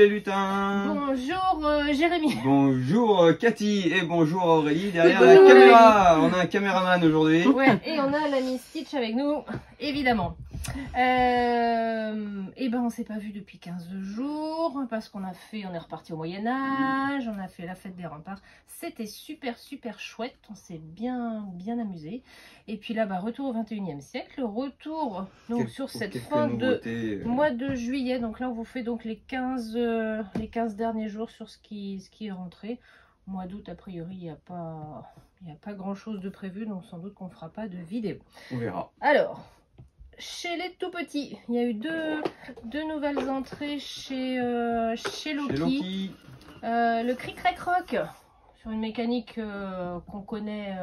les lutins. Bonjour Jérémy. Bonjour Cathy et bonjour Aurélie derrière la caméra. On a un caméraman aujourd'hui. Ouais, et on a l'ami Stitch avec nous, évidemment. Et ben on s'est pas vu depuis 15 jours parce qu'on est reparti au Moyen-Âge, on a fait la fête des remparts. C'était super chouette, on s'est bien amusé. Et puis là, retour au 21e siècle, retour donc sur cette fin de mois de juillet. Donc là, on vous fait donc les 15 derniers jours sur ce qui est rentré. Mois d'août, a priori, il n'y a pas grand chose de prévu, donc sans doute qu'on fera pas de vidéo. On verra. Alors, chez les tout petits, il y a eu deux nouvelles entrées chez Loki. Le Cric-Crac-Rock, sur une mécanique qu'on connaît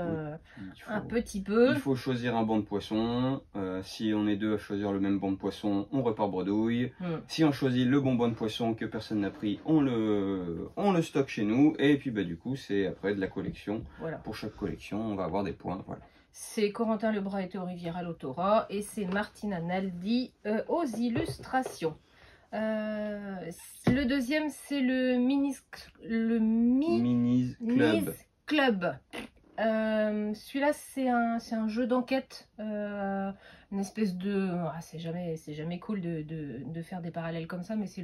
un petit peu. Il faut choisir un banc de poisson. Si on est deux à choisir le même banc de poisson, on repart bredouille. Si on choisit le bon banc de poisson que personne n'a pris, on le stocke chez nous. Et puis du coup, c'est après de la collection. Voilà. Pour chaque collection, on va avoir des points. Voilà. C'est Corentin Lebras et Théo Rivière à l'autorat et c'est Martina Naldi aux illustrations. Le deuxième, c'est le Minis Club. Celui-là, c'est un jeu d'enquête, une espèce de... c'est jamais cool de faire des parallèles comme ça, mais c'est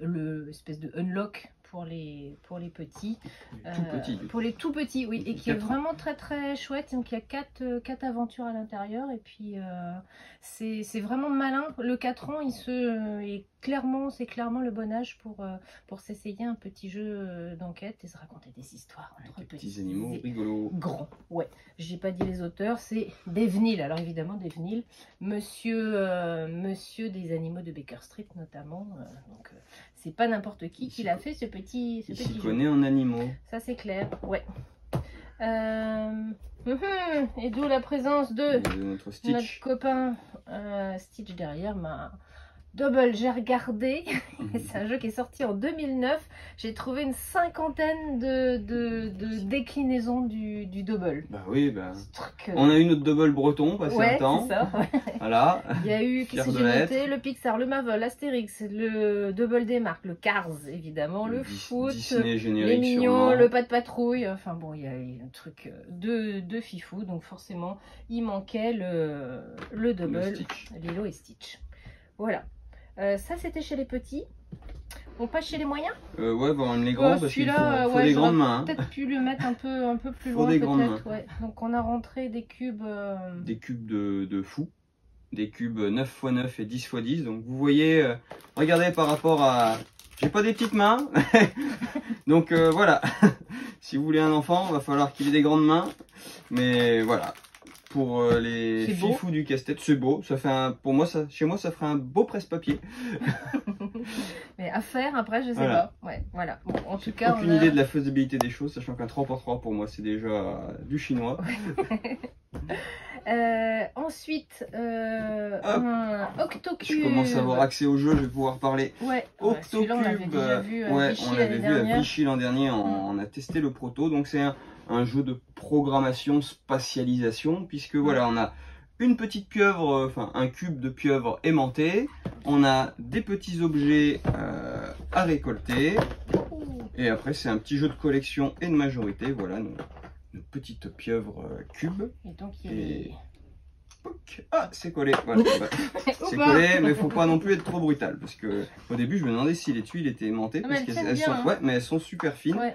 le espèce de unlock pour les petits. Pour les tout petits, oui, et qui est vraiment très chouette. Donc il y a quatre aventures à l'intérieur, et puis c'est vraiment malin. Le 4 ans, c'est clairement le bon âge pour s'essayer un petit jeu d'enquête et se raconter des histoires entre petits animaux rigolos. Grands, ouais. J'ai pas dit les auteurs, c'est Dave Neal. Alors évidemment, Dave Neal, monsieur des animaux de Baker Street notamment. Donc c'est pas n'importe qui l'a fait ce petit jeu. Il s'y connaît en animaux. Ça c'est clair, ouais. Et d'où la présence de notre copain Stitch derrière ma Double. J'ai regardé, c'est un jeu qui est sorti en 2009. J'ai trouvé une cinquantaine de déclinaisons du Double. Bah oui, on a eu notre Double breton passé un temps. C'est ça. Voilà. Il y a eu, qu'est-ce que j'ai noté, le Pixar, le Marvel, Astérix, le Double des marques, le Cars évidemment, le foot, Disney les Mignons, le Pas de Patrouille. Enfin bon, il y a eu un truc de fifou, donc forcément il manquait le Double, Lilo et Stitch. Voilà. Ça c'était chez les petits. On passe chez les moyens. Ouais, même les grands, parce qu'il faut des grandes mains. Peut-être pu le mettre un peu plus loin peut-être. Ouais. Donc on a rentré des cubes. Des cubes de fou. Des cubes 9 x 9 et 10 x 10. Donc vous voyez, regardez par rapport à... J'ai pas des petites mains. Donc voilà. Si vous voulez un enfant, il va falloir qu'il ait des grandes mains. Mais voilà. Pour les fifous du casse-tête, c'est beau. Ça fait pour moi, chez moi, ça ferait un beau presse-papier. Mais à faire après, je sais pas. Ouais, voilà. Bon, en tout cas, aucune idée de la faisabilité des choses, sachant qu'un 3x3 pour moi, c'est déjà du chinois. Ensuite, un Octocube. Je commence à avoir accès au jeu, je vais pouvoir parler. Ouais, Octocube. On l'avait déjà vu on l'avait vu à Vichy l'an dernier. On a testé le proto, donc c'est un jeu de programmation spatialisation, puisque voilà, on a une petite pieuvre, enfin un cube de pieuvre aimanté, on a des petits objets à récolter, et après c'est un petit jeu de collection et de majorité. Voilà nos petites pieuvres cubes. Et donc ah, c'est collé, voilà, c'est collé, mais faut pas non plus être trop brutal, parce que au début je me demandais si les tuiles étaient aimantées, parce qu'elles sont, mais elles sont super fines. Ouais.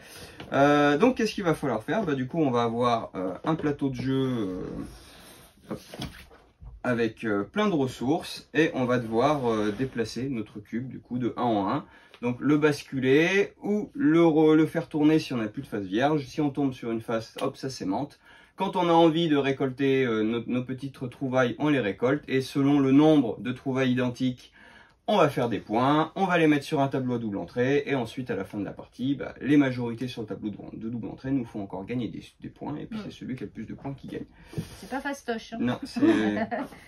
Donc qu'est-ce qu'il va falloir faire? Du coup on va avoir un plateau de jeu avec plein de ressources, et on va devoir déplacer notre cube du coup de 1 en 1. Donc le basculer ou le faire tourner si on n'a plus de face vierge. Si on tombe sur une face, hop, ça s'aimante. Quand on a envie de récolter nos petites trouvailles, on les récolte. Et selon le nombre de trouvailles identiques, on va faire des points. On va les mettre sur un tableau à double entrée. Et ensuite, à la fin de la partie, les majorités sur le tableau de double entrée nous font encore gagner des points. Et puis c'est celui qui a le plus de points qui gagne. C'est pas fastoche. Hein. Non, c'est...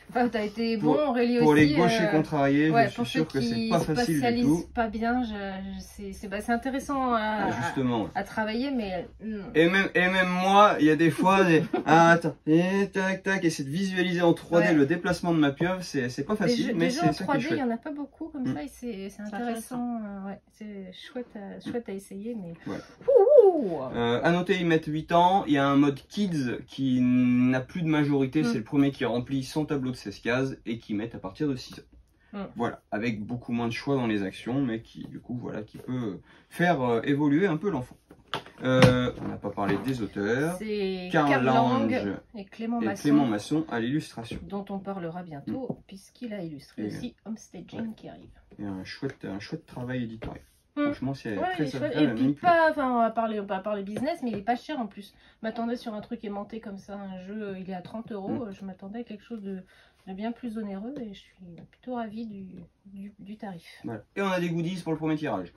Enfin, t'as été bon, Aurélie aussi. Pour les gauchers contrariés, je suis sûr que c'est pas facile du tout. Pas bien, c'est intéressant à travailler, mais... Et même moi, il y a des fois, attends, et tac, tac, essayer de visualiser en 3D le déplacement de ma pieuvre, c'est pas facile, mais c'est ça qui est chouette. Il y en a pas beaucoup. beaucoup comme ça et c'est intéressant. Ouais, c'est chouette à essayer. Mais... Ouais. Ouh. À noter, ils mettent 8 ans. Il y a un mode Kids qui n'a plus de majorité. C'est le premier qui remplit son tableau de 16 cases et qui met à partir de 6 ans. Voilà, avec beaucoup moins de choix dans les actions, mais qui du coup voilà, qui peut faire évoluer un peu l'enfant. On n'a pas parlé des auteurs. C'est Karl Lange et Clément Masson à l'illustration. Dont on parlera bientôt, puisqu'il a illustré aussi Homestaging qui arrive. Et un chouette travail éditorial. Franchement, c'est très agréable. Et puis pas, enfin, on va parler business, mais il est pas cher en plus. Je m'attendais sur un truc aimanté comme ça, un jeu, il est à 30 €. Je m'attendais à quelque chose de bien plus onéreux et je suis plutôt ravie du tarif. Voilà. Et on a des goodies pour le premier tirage.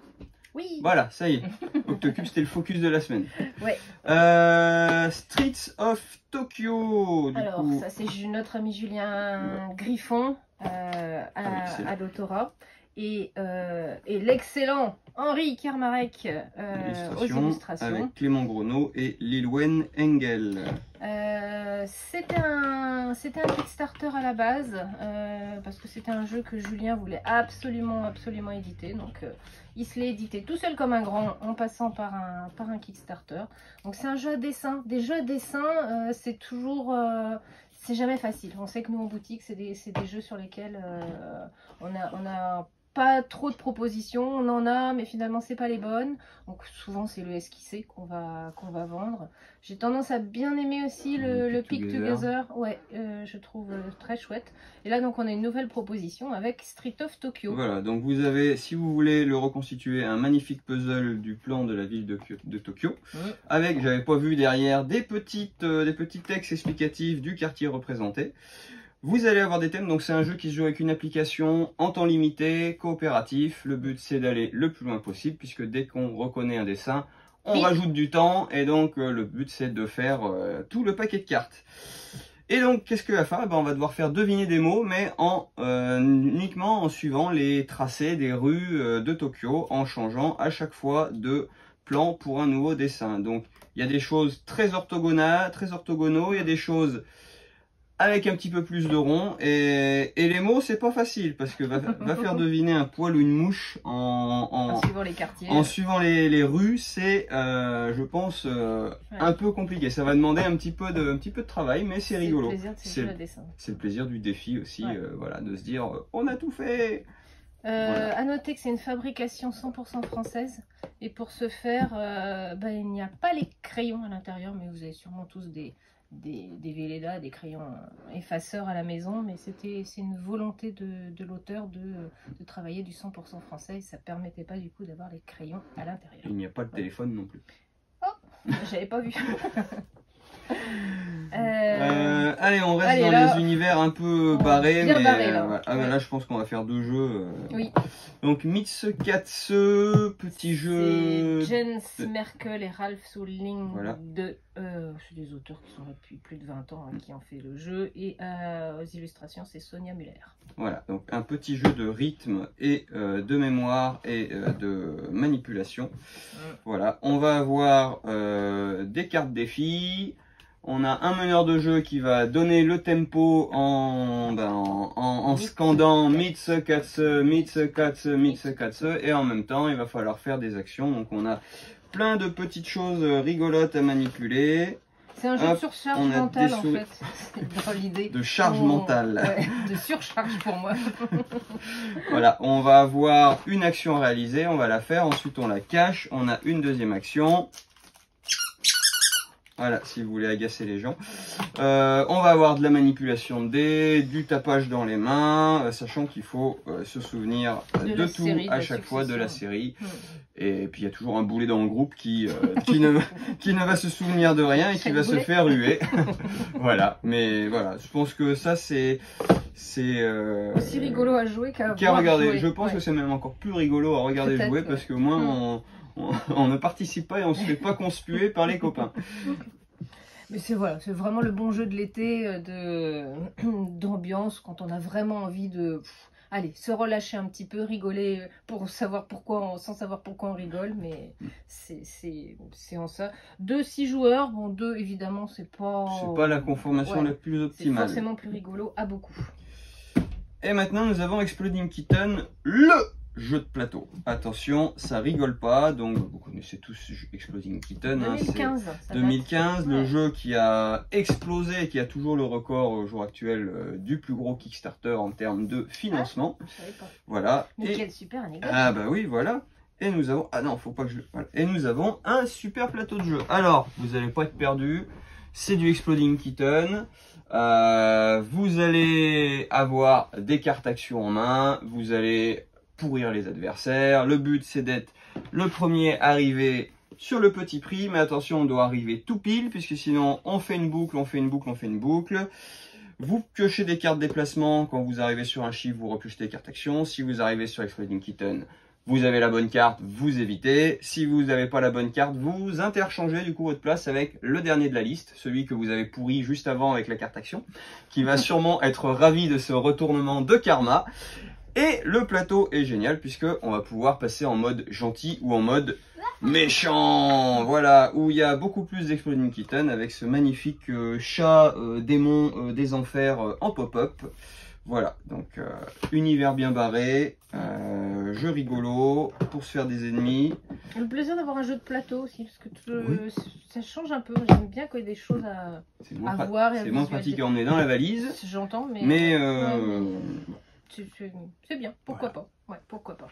Oui. Voilà, ça y est. Octocube, c'était le focus de la semaine. Ouais. Streets of Tokyo. Alors, ça c'est notre ami Julien Griffon à l'autorat. Et l'excellent Henri Kermarek aux illustrations. Avec Clément Gronot et Lilwen Engel. C'était un Kickstarter à la base, parce que c'était un jeu que Julien voulait absolument éditer. Donc il se l'est édité tout seul comme un grand en passant par un Kickstarter. Donc c'est un jeu à dessin. Des jeux à dessin, c'est toujours... c'est jamais facile. On sait que nous en boutique, c'est des jeux sur lesquels on a pas trop de propositions, on en a, mais finalement c'est pas les bonnes. Donc souvent c'est le esquissé qu'on va vendre. J'ai tendance à bien aimer aussi le Pick Together. Ouais, je trouve très chouette. Et là donc on a une nouvelle proposition avec Street of Tokyo. Voilà, donc vous avez, si vous voulez le reconstituer, un magnifique puzzle du plan de la ville de Tokyo. Avec, j'avais pas vu derrière, des petits textes explicatifs du quartier représenté. Vous allez avoir des thèmes, donc c'est un jeu qui se joue avec une application en temps limité, coopératif. Le but c'est d'aller le plus loin possible, puisque dès qu'on reconnaît un dessin, on rajoute du temps, et donc le but c'est de faire tout le paquet de cartes. Et donc qu'est-ce que va faire? On va devoir faire deviner des mots, mais uniquement en suivant les tracés des rues de Tokyo, en changeant à chaque fois de plan pour un nouveau dessin. Donc il y a des choses très orthogonaux, il y a des choses avec un petit peu plus de rond, et les mots c'est pas facile parce que va faire deviner un poil ou une mouche en suivant les quartiers, en suivant les rues, c'est je pense un peu compliqué. Ça va demander un petit peu de travail, mais c'est rigolo. C'est le plaisir du défi aussi, voilà, de se dire on a tout fait. Voilà. À noter que c'est une fabrication 100% française, et pour ce faire il n'y a pas les crayons à l'intérieur, mais vous avez sûrement tous des Velleda, des crayons effaceurs à la maison, mais c'est une volonté de l'auteur de travailler du 100% français, et ça permettait pas du coup d'avoir les crayons à l'intérieur. Il n'y a pas de téléphone non plus. Oh, j'avais pas vu. Allez, on reste dans les univers un peu barrés, mais là je pense qu'on va faire 2 jeux. Oui. Donc Mitsugatsu, petit jeu. Jens Merkel et Ralph Souling, c'est des auteurs qui sont là depuis plus de 20 ans, qui ont fait le jeu, et aux illustrations c'est Sonia Muller. Voilà, donc un petit jeu de rythme et de mémoire et de manipulation. Voilà, on va avoir des cartes défis. On a un meneur de jeu qui va donner le tempo en scandant Mitsugatsu, Mitsugatsu, Mitsugatsu, et en même temps il va falloir faire des actions. Donc on a plein de petites choses rigolotes à manipuler. C'est un jeu de surcharge mentale en fait, c'est dans l'idée. De charge mentale. Ouais, de surcharge pour moi. Voilà, on va avoir une action réalisée, on va la faire, ensuite on la cache, on a une deuxième action. Voilà, si vous voulez agacer les gens. On va avoir de la manipulation de dés, du tapage dans les mains, sachant qu'il faut se souvenir de tout à chaque fois de la série. Et puis il y a toujours un boulet dans le groupe qui ne va se souvenir de rien et qui va se faire huer. Voilà, mais voilà, je pense que ça c'est aussi rigolo à jouer qu'à regarder. Jouer. Je pense que c'est même encore plus rigolo à regarder jouer, parce qu'au moins on ne participe pas et on se fait pas conspuer par les copains. Mais c'est vraiment le bon jeu de l'été, d'ambiance, quand on a vraiment envie de se relâcher un petit peu, rigoler sans savoir pourquoi on rigole, mais c'est en ça. 2-6 joueurs, bon 2 évidemment c'est pas la conformation la plus optimale. C'est forcément plus rigolo à beaucoup. Et maintenant, nous avons Exploding Kitten, le jeu de plateau. Attention, ça rigole pas. Donc, vous connaissez tous Exploding Kitten. 2015. Hein, 2015, le jeu qui a explosé, qui a toujours le record au jour actuel du plus gros Kickstarter en termes de financement. Ah, je savais pas. Voilà. Mais quelle super anecdote. Ah bah oui, voilà. Et nous avons... Ah non, faut pas que je... Voilà. Et nous avons un super plateau de jeu. Alors, vous n'allez pas être perdu. C'est du Exploding Kitten. Vous allez avoir des cartes actions en main. Vous allez pourrir les adversaires. Le but, c'est d'être le premier arrivé sur le petit prix. Mais attention, on doit arriver tout pile, puisque sinon, on fait une boucle, on fait une boucle, on fait une boucle. Vous piochez des cartes déplacement. Quand vous arrivez sur un chiffre, vous repiochez des cartes actions. Si vous arrivez sur Exploding Kitten, vous avez la bonne carte, vous évitez. Si vous n'avez pas la bonne carte, vous interchangez du coup votre place avec le dernier de la liste, celui que vous avez pourri juste avant avec la carte action, qui va sûrement être ravi de ce retournement de karma. Et le plateau est génial puisque on va pouvoir passer en mode gentil ou en mode méchant. Voilà, où il y a beaucoup plus d'Exploding Kitten avec ce magnifique chat démon des enfers en pop-up. Voilà, donc univers bien barré, jeu rigolo pour se faire des ennemis. Le plaisir d'avoir un jeu de plateau aussi, parce que Oui. ça change un peu. J'aime bien quand il y a des choses à voir. C'est moins pratique à emmener dans la valise. J'entends, mais c'est bien, pourquoi pas. Ouais, pourquoi pas.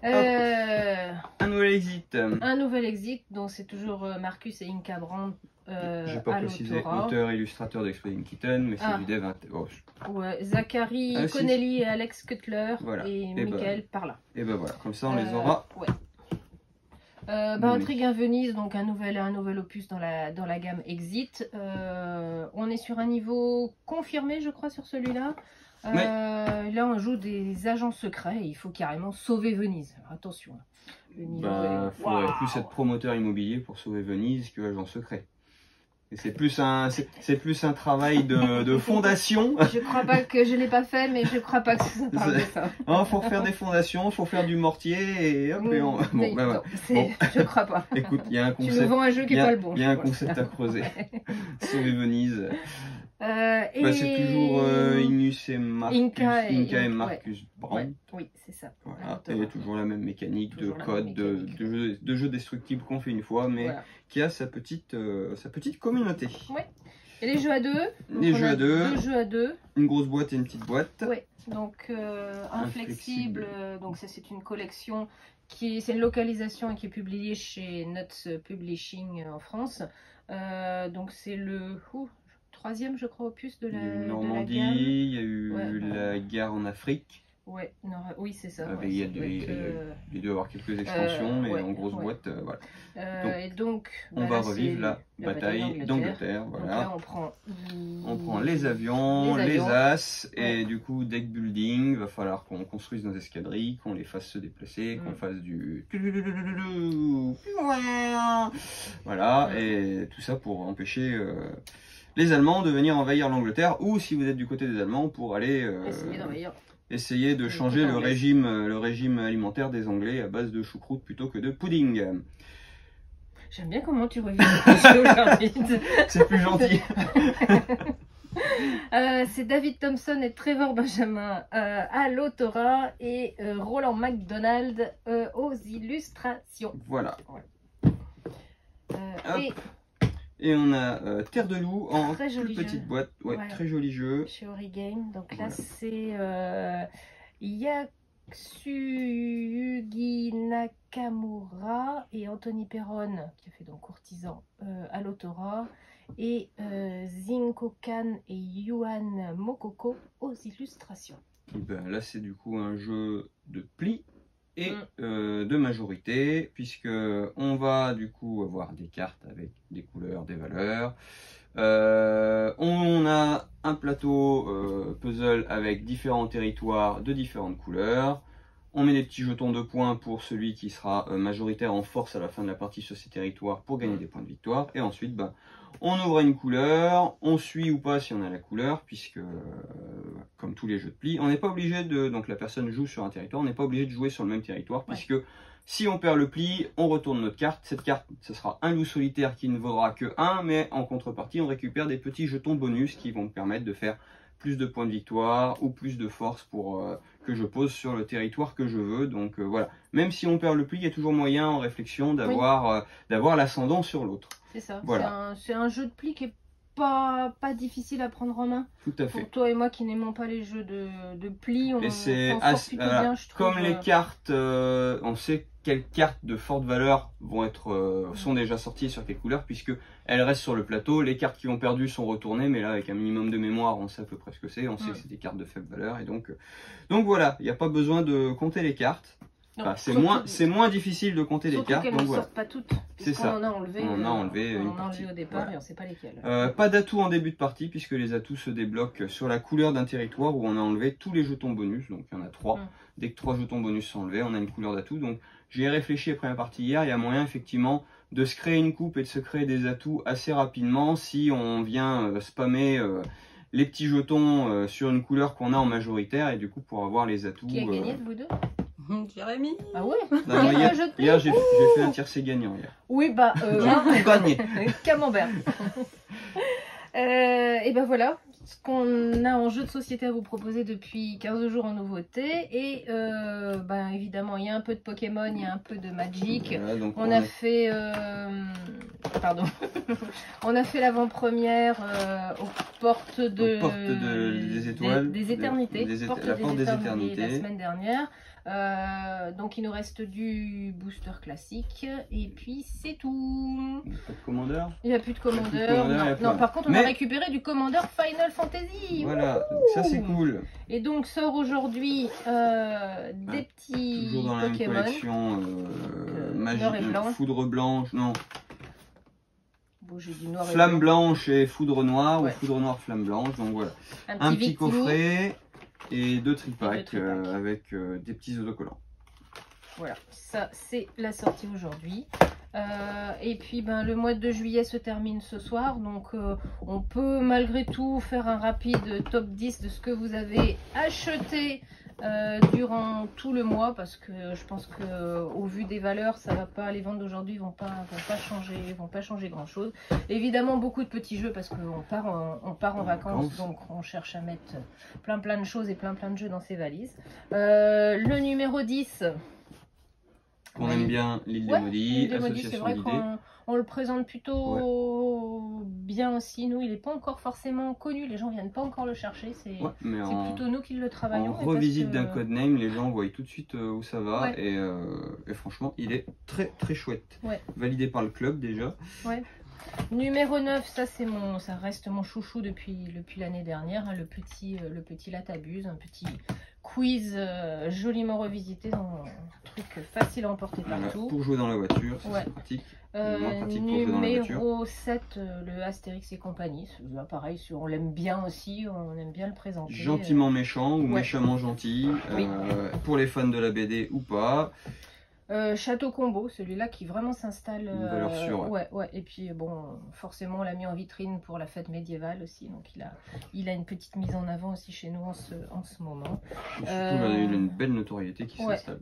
Un nouvel exit. Un nouvel exit, donc c'est toujours Marcus et Inka Brand. Je n'ai pas précisé auteur et illustrateur d'Exploding Kitten, mais c'est du dev. Ouais, Zachary Connelly et Alex Cutler, voilà. et Michael Parla. Et ben voilà, comme ça on les aura. Ouais. Intrigue à Venise, donc un nouvel opus dans la gamme Exit. On est sur un niveau confirmé, je crois, sur celui-là. Là, on joue des agents secrets et il faut carrément sauver Venise. Alors, attention. Il faudrait plus être promoteur immobilier pour sauver Venise que agent secret. C'est plus un travail de fondation. Je crois pas que je l'ai pas fait, mais je crois pas que ça parle de ça. Il faut faire des fondations, il faut faire du mortier et hop. Je crois pas. Écoute, il y a un concept. Tu nous vends un jeu qui est pas le bon. Il y a un concept à creuser. Sauver Venise. C'est toujours Inka et Marcus Brandt. Oui, c'est ça. Voilà. Et toujours la même mécanique de code, de jeu destructible qu'on fait une fois, mais qui a sa petite communauté. Ouais. Et les jeux à deux. Les jeux à deux. Deux jeux à deux. Une grosse boîte et une petite boîte. Oui. Donc Inflexible. Donc ça c'est une collection c'est une localisation qui est publiée chez Nuts Publishing en France. Donc c'est le troisième, je crois, opus de la Normandie, gamme. Il y a eu la guerre en Afrique. Ouais, oui, c'est ça. Il y a dû y avoir quelques extensions, mais en grosse boîte, voilà. Donc, on va revivre la bataille d'Angleterre. Voilà. Donc là, on prend les avions, les as, et du coup, deck building, va falloir qu'on construise nos escadrilles, qu'on les fasse se déplacer, qu'on fasse du... Voilà, et tout ça pour empêcher... les Allemands de venir envahir l'Angleterre, ou si vous êtes du côté des Allemands, pour aller essayer de changer le régime alimentaire des Anglais à base de choucroute plutôt que de pudding. J'aime bien comment tu reviens aujourd'hui. C'est plus gentil. C'est David Thompson et Trevor Benjamin à l'autorat et Roland McDonald aux illustrations. Voilà. Et on a Terre de Loup en toute petite boîte. Très joli jeu. Chez Origame. Donc là, c'est Yasugi Nakamura et Anthony Perron, qui a fait donc Courtisan à l'autorat. Et Zinko Kan et Yuan Mokoko aux illustrations. Et ben, là, c'est du coup un jeu de pli et de majorité, puisque on va du coup avoir des cartes avec des couleurs, des valeurs. On a un plateau puzzle avec différents territoires de différentes couleurs. On met des petits jetons de points pour celui qui sera majoritaire en force à la fin de la partie sur ces territoires pour gagner des points de victoire. Et ensuite, on ouvre une couleur, on suit ou pas si on a la couleur, puisque comme tous les jeux de pli, on n'est pas obligé de... Donc la personne joue sur un territoire, on n'est pas obligé de jouer sur le même territoire, puisque si on perd le pli, on retourne notre carte. Cette carte, ce sera un loup solitaire qui ne vaudra que 1, mais en contrepartie, on récupère des petits jetons bonus qui vont me permettre de faire plus de points de victoire ou plus de force pour que je pose sur le territoire que je veux. Donc voilà, même si on perd le pli, il y a toujours moyen en réflexion d'avoir l'ascendant sur l'autre. C'est ça, Voilà. c'est un jeu de pli qui est pas difficile à prendre en main. Tout à fait. Pour toi et moi qui n'aimons pas les jeux de pli, on s'en sort plutôt bien, je trouve. Comme les cartes, on sait quelles cartes de forte valeur vont être sont déjà sorties sur quelle couleur, puisque elles restent sur le plateau. Les cartes qui ont perdu sont retournées, mais là avec un minimum de mémoire, on sait à peu près ce que c'est. On sait que c'est des cartes de faible valeur, et donc voilà, il n'y a pas besoin de compter les cartes. Enfin, c'est moins difficile de compter les cartes. Surtout qu'elles ne sortent pas toutes. C'est ça. On en a enlevé, une partie au départ, voilà. Et on ne sait pas lesquelles. Pas d'atouts en début de partie, puisque les atouts se débloquent sur la couleur d'un territoire où on a enlevé tous les jetons bonus. Donc il y en a 3. Dès que 3 jetons bonus sont enlevés, on a une couleur d'atout. Donc j'y ai réfléchi après la partie hier. Il y a moyen effectivement de se créer une coupe et de se créer des atouts assez rapidement si on vient spammer les petits jetons sur une couleur qu'on a en majoritaire, et du coup pour avoir les atouts. Qui a gagné de vous deux? Jérémy. Ah ouais. Non, hier j'ai fait un tiercé gagnant hier. Oui, bah j'ai gagné. Camembert. Et ben voilà ce qu'on a en jeu de société à vous proposer depuis 15 jours en nouveauté. Et ben évidemment, il y a un peu de Pokémon, il y a un peu de Magic. Voilà, donc on a fait pardon. On a fait l'avant-première aux portes des étoiles, des éternités, la porte des éternités la semaine dernière. Donc il nous reste du booster classique et puis c'est tout. Il n'y a pas de commandeur. Il n'y a plus de commandeur. Non, par contre on a récupéré du commandeur Final Fantasy. Voilà, donc ça c'est cool. Et donc sort aujourd'hui des petits toujours dans la Pokémon. même collection magique, foudre blanche, non. Bon, j'ai dit noir flamme blanche et foudre noire, ou foudre noire flamme blanche. Donc voilà, un petit coffret. Et 2 tripacks avec des petits autocollants. Voilà, ça c'est la sortie aujourd'hui. Et puis ben, le mois de juillet se termine ce soir. Donc on peut malgré tout faire un rapide top 10 de ce que vous avez acheté durant tout le mois, parce que je pense que au vu des valeurs, ça va pas, les ventes d'aujourd'hui vont pas changer grand chose. Évidemment beaucoup de petits jeux parce qu'on part en vacances, donc on cherche à mettre plein de choses et plein de jeux dans ses valises. Le numéro 10 qu'on aime bien, l'île des Maudits, c'est vrai qu'on le présente plutôt bien aussi. Nous, il n'est pas encore forcément connu, les gens viennent pas encore le chercher, c'est plutôt nous qui le travaillons. En revisite d'un codename, les gens voient tout de suite où ça va, et franchement, il est très chouette. Validé par le club déjà. Numéro 9, ça reste mon chouchou depuis l'année dernière, hein, le petit Latabuse, un petit quiz joliment revisité, dans un truc facile à emporter partout. Pour jouer dans la voiture, c'est pratique. Numéro 7, le Astérix et compagnie. Là, pareil, on l'aime bien aussi, on aime bien le présenter. Gentiment méchant ou méchamment gentil, pour les fans de la BD ou pas. Château Combo, celui-là qui vraiment s'installe. Une valeur sûre. Et puis bon, forcément on l'a mis en vitrine pour la fête médiévale aussi, donc il a une petite mise en avant aussi chez nous en ce moment. Et surtout, il a une belle notoriété qui s'installe.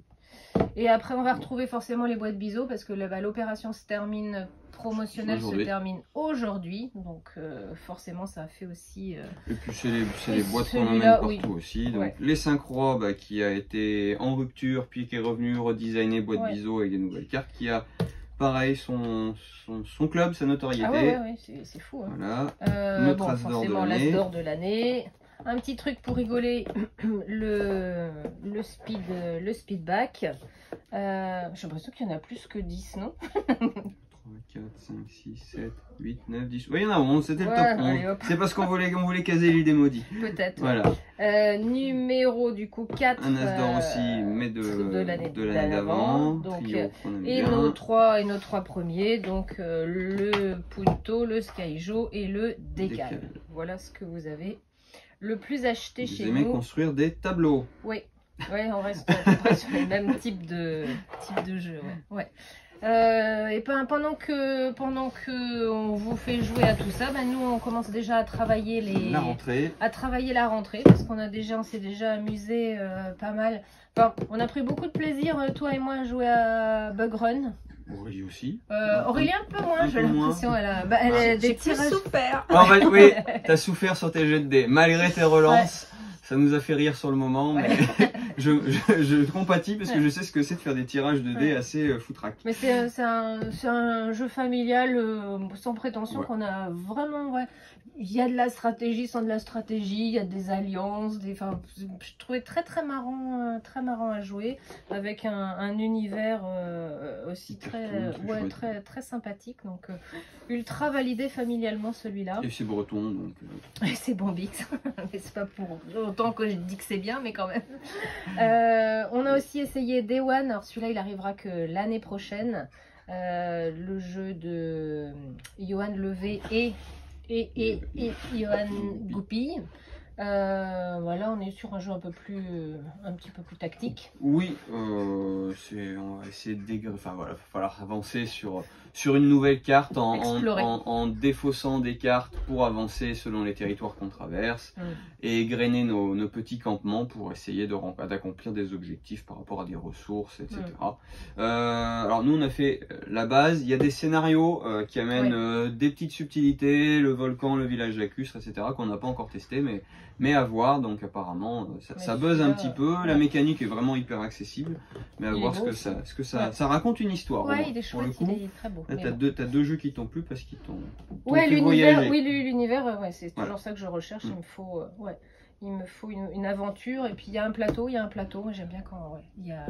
Et après on va retrouver forcément les boîtes biseaux, parce que l'opération se termine promotionnelle se termine aujourd'hui, donc forcément ça a fait aussi et puis c'est les boîtes qu'on emmène partout aussi, donc les 5 rois qui a été en rupture puis qui est revenu redesigner boîte biseaux avec des nouvelles cartes, qui a pareil son club, sa notoriété. C'est fou, hein. Voilà, notre as d'or de l'année. Un petit truc pour rigoler, le speedback. J'ai l'impression qu'il y en a plus que 10, non? 4, 5, 6, 7, 8, 9, 10. Oui, il y en a 11, c'était le top 11. C'est parce qu'on voulait caser l'île des maudits. Peut-être. Voilà. Numéro du coup 4. Un as d'or aussi, mais de l'année d'avant. Et nos trois premiers, donc le Punto, le Skyjo et le Décal. Voilà ce que vous avez le plus acheté chez nous. Vous aimez construire des tableaux? Oui. On reste à peu près sur le même type de jeu. Et pendant que on vous fait jouer à tout ça, nous on commence déjà à travailler la rentrée, parce qu'on s'est déjà amusé pas mal. Enfin, on a pris beaucoup de plaisir, toi et moi, à jouer à Bug Run. Aurélie aussi. Aurélie un peu moins, Un j'ai peu moins. l'impression. Elle a des J'ai plus tirages. souffert. Oui, t'as souffert sur tes jets de dés. Malgré tes relances, ça nous a fait rire sur le moment, mais je compatis parce que je sais ce que c'est de faire des tirages de dés assez foutraques. Mais c'est un jeu familial sans prétention Ouais. qu'on a vraiment. Ouais. Il y a de la stratégie sans de la stratégie, il y a des alliances, enfin, je trouvais très marrant à jouer, avec un univers aussi très sympathique, donc ultra validé familialement celui-là. Et c'est breton, donc. Et c'est bon Bix, mais c'est pas pour autant que je dis que c'est bien, mais quand même. On a aussi essayé Day One, alors celui-là il arrivera que l'année prochaine, le jeu de Johan Levé et Johan Goupil. Voilà, on est sur un jeu un petit peu plus tactique. Oui, on va essayer de enfin voilà, il va falloir avancer sur une nouvelle carte en défaussant des cartes pour avancer selon les territoires qu'on traverse et égrener nos petits campements pour essayer d'accomplir des objectifs par rapport à des ressources, etc. Alors nous on a fait la base, il y a des scénarios qui amènent des petites subtilités, le volcan, le village lacustre, etc. qu'on n'a pas encore testé, mais à voir, donc apparemment ça buzz un petit peu, la mécanique est vraiment hyper accessible, mais à voir ce que ça raconte une histoire. Ouais, il est chouette, pour le coup, il est très beau. là, t'as deux jeux qui t'ont plu parce qu'ils t'ont ouais, fait voyager. l'univers, c'est toujours ça que je recherche, il me faut une aventure, et puis il y a un plateau, j'aime bien quand il y a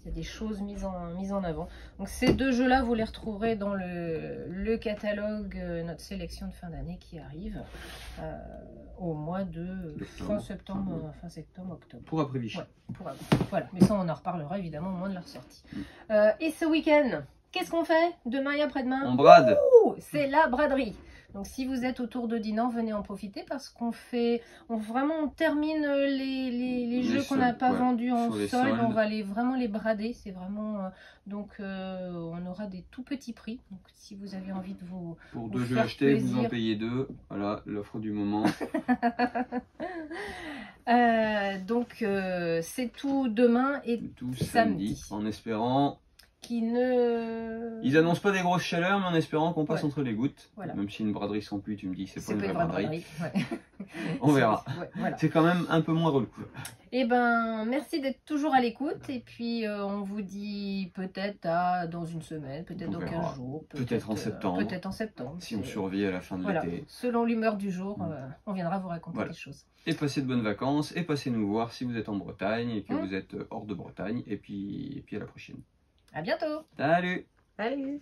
des choses mises en avant. Donc ces deux jeux-là, vous les retrouverez dans le catalogue, notre sélection de fin d'année qui arrive au mois de fin septembre, octobre. Pour après Vichy. Voilà, mais ça on en reparlera évidemment au moment de leur sortie. Et ce week-end, qu'est-ce qu'on fait demain et après-demain? On brade. C'est la braderie. Donc si vous êtes autour de Dinan, venez en profiter parce qu'on termine les jeux qu'on n'a pas vendus en solde. On va vraiment les brader. C'est vraiment on aura des tout petits prix. Donc si vous avez envie de pour deux jeux achetés, vous en payez deux. Voilà l'offre du moment. C'est tout demain et tout samedi. En espérant. Ils annoncent pas des grosses chaleurs, mais en espérant qu'on passe entre les gouttes. Voilà. Même si une braderie sans pluie, tu me dis c'est pas une vraie braderie. On verra. C'est quand même un peu moins relou. Eh ben, merci d'être toujours à l'écoute. Et puis, on vous dit peut-être dans une semaine, peut-être dans 15 jours. Peut-être en septembre. Peut-être en septembre. Si on survit à la fin de l'été. Selon l'humeur du jour, on viendra vous raconter des choses. Et passez de bonnes vacances. Et passez nous voir si vous êtes en Bretagne et que vous êtes hors de Bretagne. Et puis à la prochaine. À bientôt. Salut. Salut.